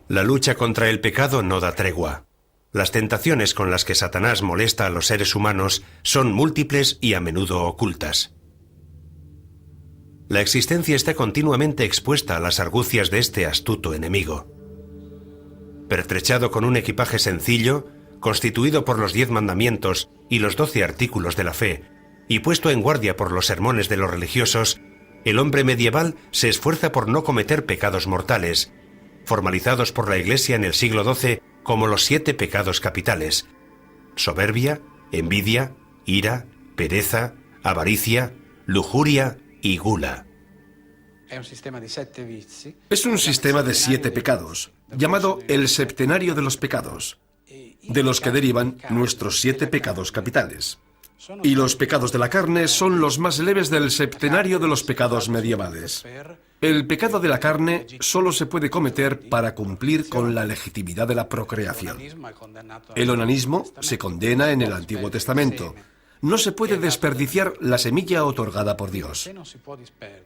La lucha contra el pecado no da tregua. Las tentaciones con las que Satanás molesta a los seres humanos son múltiples y a menudo ocultas. La existencia está continuamente expuesta a las argucias de este astuto enemigo. Pertrechado con un equipaje sencillo, constituido por los 10 mandamientos y los 12 artículos de la fe, y puesto en guardia por los sermones de los religiosos, el hombre medieval se esfuerza por no cometer pecados mortales, formalizados por la Iglesia en el siglo XII como los 7 pecados capitales: soberbia, envidia, ira, pereza, avaricia, lujuria y gula. Es un sistema de 7 pecados, llamado el septenario de los pecados, de los que derivan nuestros 7 pecados capitales. Y los pecados de la carne son los más leves del septenario de los pecados medievales. El pecado de la carne solo se puede cometer para cumplir con la legitimidad de la procreación. El onanismo se condena en el Antiguo Testamento. No se puede desperdiciar la semilla otorgada por Dios.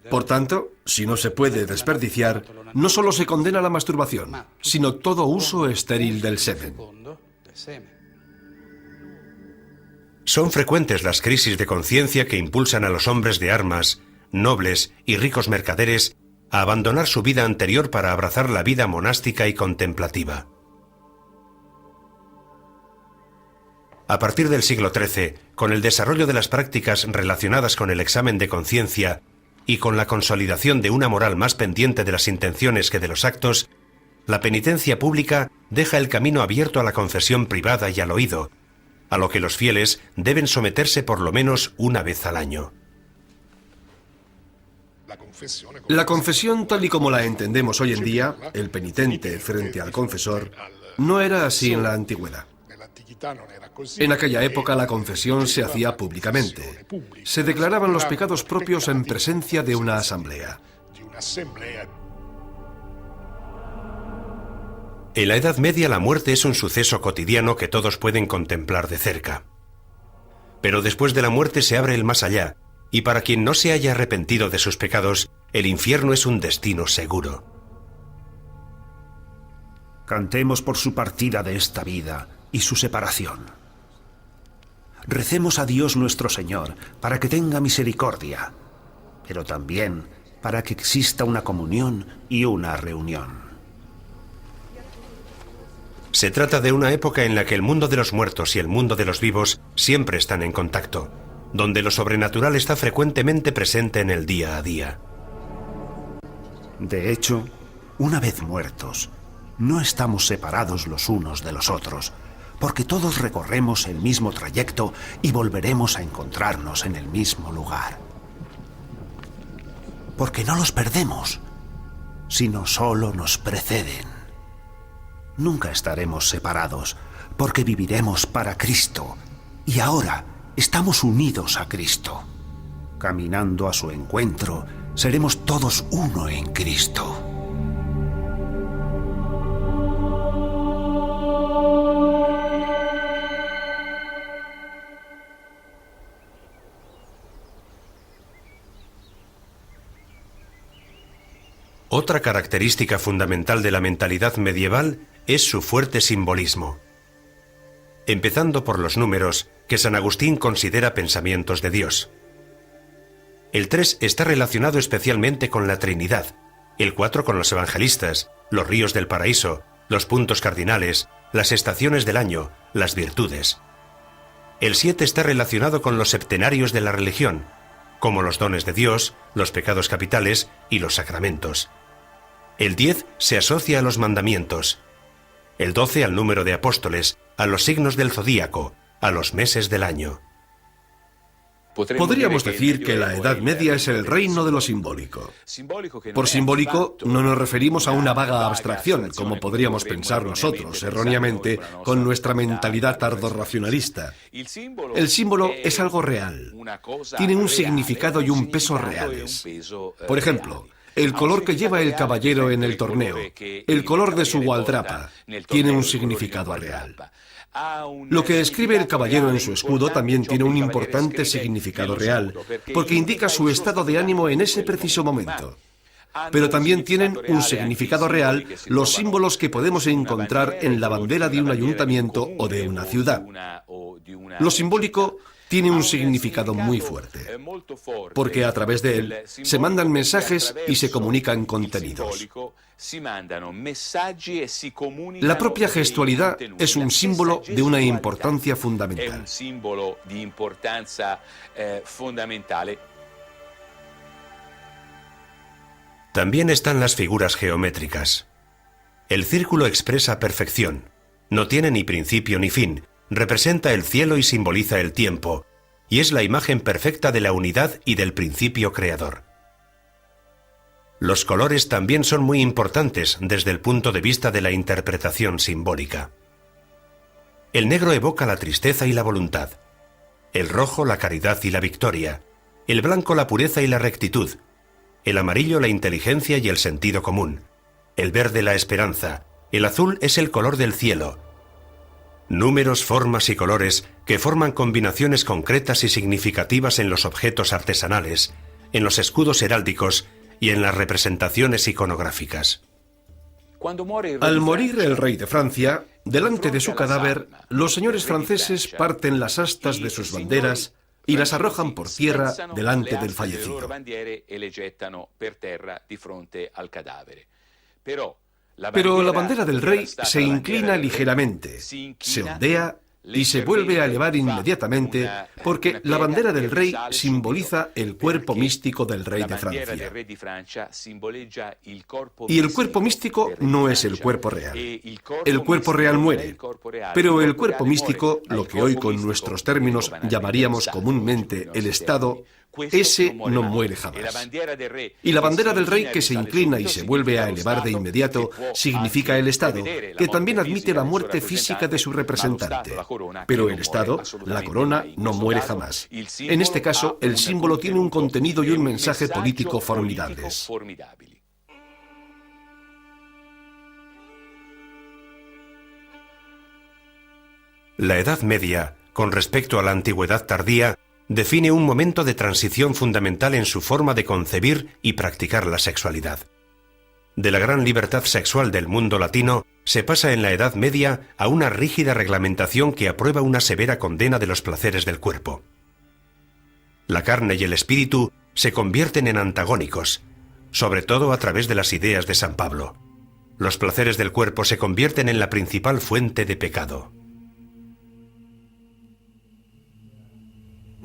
Por tanto, si no se puede desperdiciar, no solo se condena la masturbación, sino todo uso estéril del semen. Son frecuentes las crisis de conciencia que impulsan a los hombres de armas, nobles y ricos mercaderes a abandonar su vida anterior para abrazar la vida monástica y contemplativa. A partir del siglo XIII, con el desarrollo de las prácticas relacionadas con el examen de conciencia y con la consolidación de una moral más pendiente de las intenciones que de los actos, la penitencia pública deja el camino abierto a la confesión privada y al oído, a lo que los fieles deben someterse por lo menos una vez al año. La confesión, tal y como la entendemos hoy en día, el penitente frente al confesor, no era así en la antigüedad. En aquella época la confesión se hacía públicamente. Se declaraban los pecados propios en presencia de una asamblea. En la Edad Media la muerte es un suceso cotidiano que todos pueden contemplar de cerca. Pero después de la muerte se abre el más allá, y para quien no se haya arrepentido de sus pecados, el infierno es un destino seguro. Cantemos por su partida de esta vida y su separación. Recemos a Dios nuestro Señor para que tenga misericordia, pero también para que exista una comunión y una reunión. Se trata de una época en la que el mundo de los muertos y el mundo de los vivos siempre están en contacto, donde lo sobrenatural está frecuentemente presente en el día a día. De hecho, una vez muertos, no estamos separados los unos de los otros, porque todos recorremos el mismo trayecto y volveremos a encontrarnos en el mismo lugar. Porque no los perdemos, sino solo nos preceden. Nunca estaremos separados, porque viviremos para Cristo, y ahora estamos unidos a Cristo. Caminando a su encuentro, seremos todos uno en Cristo. Otra característica fundamental de la mentalidad medieval es su fuerte simbolismo. Empezando por los números, que San Agustín considera pensamientos de Dios. El 3 está relacionado especialmente con la Trinidad, el 4 con los evangelistas, los ríos del paraíso, los puntos cardinales, las estaciones del año, las virtudes. El 7 está relacionado con los septenarios de la religión, como los dones de Dios, los pecados capitales y los sacramentos. El 10 se asocia a los mandamientos, el 12 al número de apóstoles, a los signos del zodíaco, a los meses del año. Podríamos decir que la Edad Media es el reino de lo simbólico. Por simbólico no nos referimos a una vaga abstracción, como podríamos pensar nosotros, erróneamente, con nuestra mentalidad tardorracionalista. El símbolo es algo real. Tiene un significado y un peso reales. Por ejemplo, el color que lleva el caballero en el torneo, el color de su gualdrapa, tiene un significado real. Lo que escribe el caballero en su escudo también tiene un importante significado real, porque indica su estado de ánimo en ese preciso momento. pero también tienen un significado real los símbolos que podemos encontrar en la bandera de un ayuntamiento o de una ciudad. Lo simbólico tiene un significado muy fuerte, porque a través de él se mandan mensajes y se comunican contenidos. La propia gestualidad es un símbolo de una importancia fundamental. También están las figuras geométricas. El círculo expresa perfección. No tiene ni principio ni fin. Representa el cielo y simboliza el tiempo, y es la imagen perfecta de la unidad y del principio creador. Los colores también son muy importantes desde el punto de vista de la interpretación simbólica. El negro evoca la tristeza y la voluntad, el rojo la caridad y la victoria, el blanco la pureza y la rectitud, el amarillo la inteligencia y el sentido común, el verde la esperanza, el azul es el color del cielo. Números, formas y colores que forman combinaciones concretas y significativas en los objetos artesanales, en los escudos heráldicos y en las representaciones iconográficas. Al morir el rey de Francia, delante de su cadáver, los señores franceses parten las astas de sus banderas y las arrojan por tierra delante del fallecido. Pero la bandera del rey se inclina ligeramente, se ondea y se vuelve a elevar inmediatamente porque la bandera del rey simboliza el cuerpo místico del rey de Francia. Y el cuerpo místico no es el cuerpo real. El cuerpo real muere, pero el cuerpo místico, lo que hoy con nuestros términos llamaríamos comúnmente el Estado, ese no muere jamás. Y la bandera del rey que se inclina y se vuelve a elevar de inmediato significa el Estado, que también admite la muerte física de su representante. Pero el Estado, la corona, no muere jamás. En este caso, el símbolo tiene un contenido y un mensaje político formidables. La Edad Media, con respecto a la Antigüedad tardía, define un momento de transición fundamental en su forma de concebir y practicar la sexualidad. De la gran libertad sexual del mundo latino, se pasa en la Edad Media a una rígida reglamentación que aprueba una severa condena de los placeres del cuerpo. La carne y el espíritu se convierten en antagónicos, sobre todo a través de las ideas de San Pablo. Los placeres del cuerpo se convierten en la principal fuente de pecado.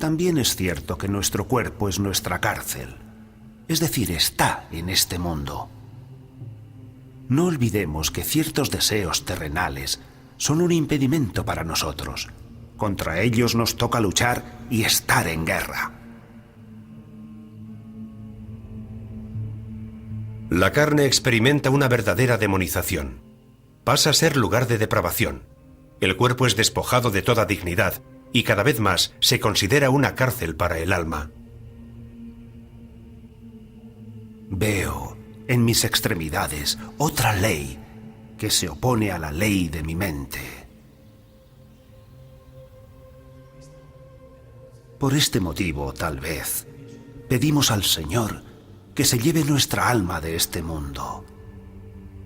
También es cierto que nuestro cuerpo es nuestra cárcel, es decir, está en este mundo. No olvidemos que ciertos deseos terrenales son un impedimento para nosotros. Contra ellos nos toca luchar y estar en guerra. La carne experimenta una verdadera demonización. Pasa a ser lugar de depravación. El cuerpo es despojado de toda dignidad y cada vez más se considera una cárcel para el alma. Veo en mis extremidades otra ley que se opone a la ley de mi mente. Por este motivo, tal vez, pedimos al Señor que se lleve nuestra alma de este mundo,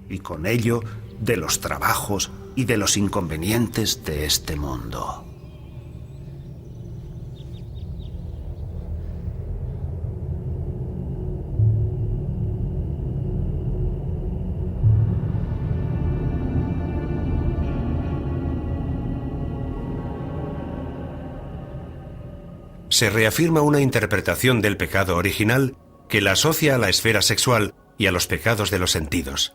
y con ello de los trabajos y de los inconvenientes de este mundo. Se reafirma una interpretación del pecado original que la asocia a la esfera sexual y a los pecados de los sentidos.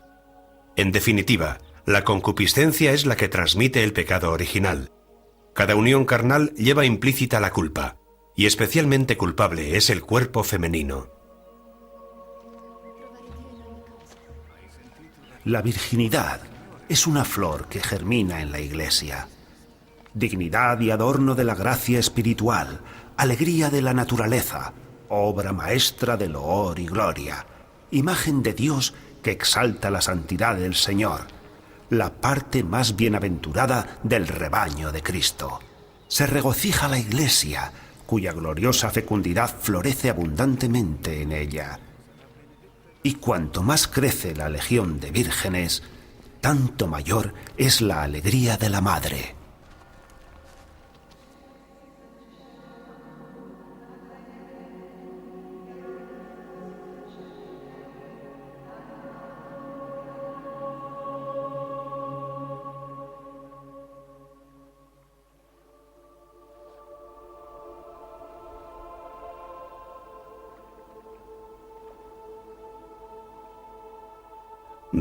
En definitiva, la concupiscencia es la que transmite el pecado original. Cada unión carnal lleva implícita la culpa, y especialmente culpable es el cuerpo femenino. La virginidad es una flor que germina en la Iglesia. Dignidad y adorno de la gracia espiritual, alegría de la naturaleza, obra maestra de loor y gloria, imagen de Dios que exalta la santidad del Señor, la parte más bienaventurada del rebaño de Cristo. Se regocija la Iglesia, cuya gloriosa fecundidad florece abundantemente en ella. Y cuanto más crece la legión de vírgenes, tanto mayor es la alegría de la madre.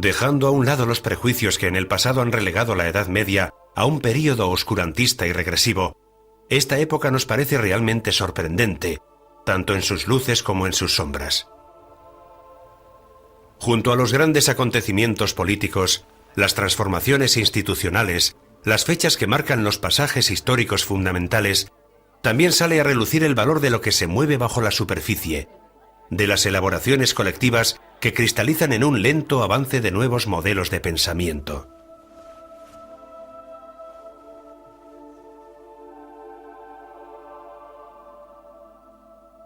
Dejando a un lado los prejuicios que en el pasado han relegado la Edad Media a un período oscurantista y regresivo, esta época nos parece realmente sorprendente, tanto en sus luces como en sus sombras. Junto a los grandes acontecimientos políticos, las transformaciones institucionales, las fechas que marcan los pasajes históricos fundamentales, también sale a relucir el valor de lo que se mueve bajo la superficie, de las elaboraciones colectivas que cristalizan en un lento avance de nuevos modelos de pensamiento.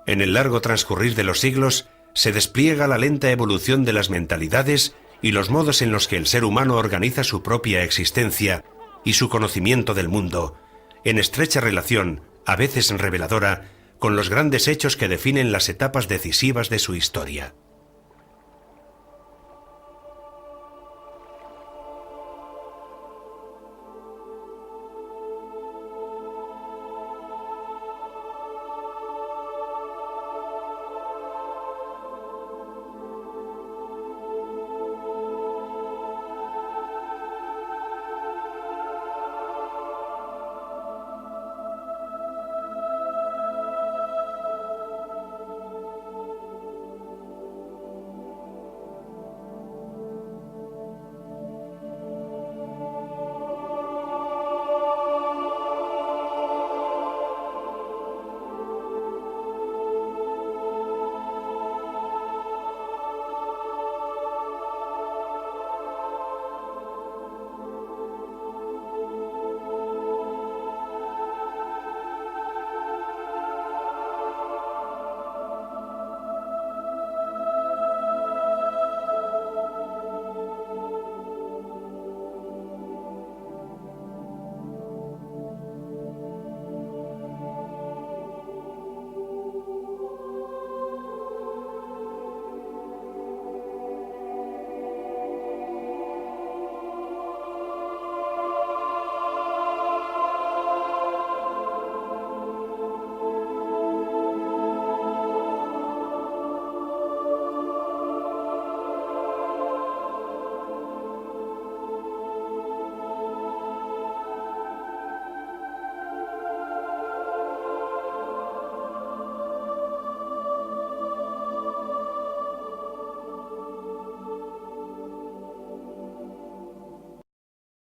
En el largo transcurrir de los siglos, se despliega la lenta evolución de las mentalidades y los modos en los que el ser humano organiza su propia existencia y su conocimiento del mundo, en estrecha relación, a veces reveladora, con los grandes hechos que definen las etapas decisivas de su historia.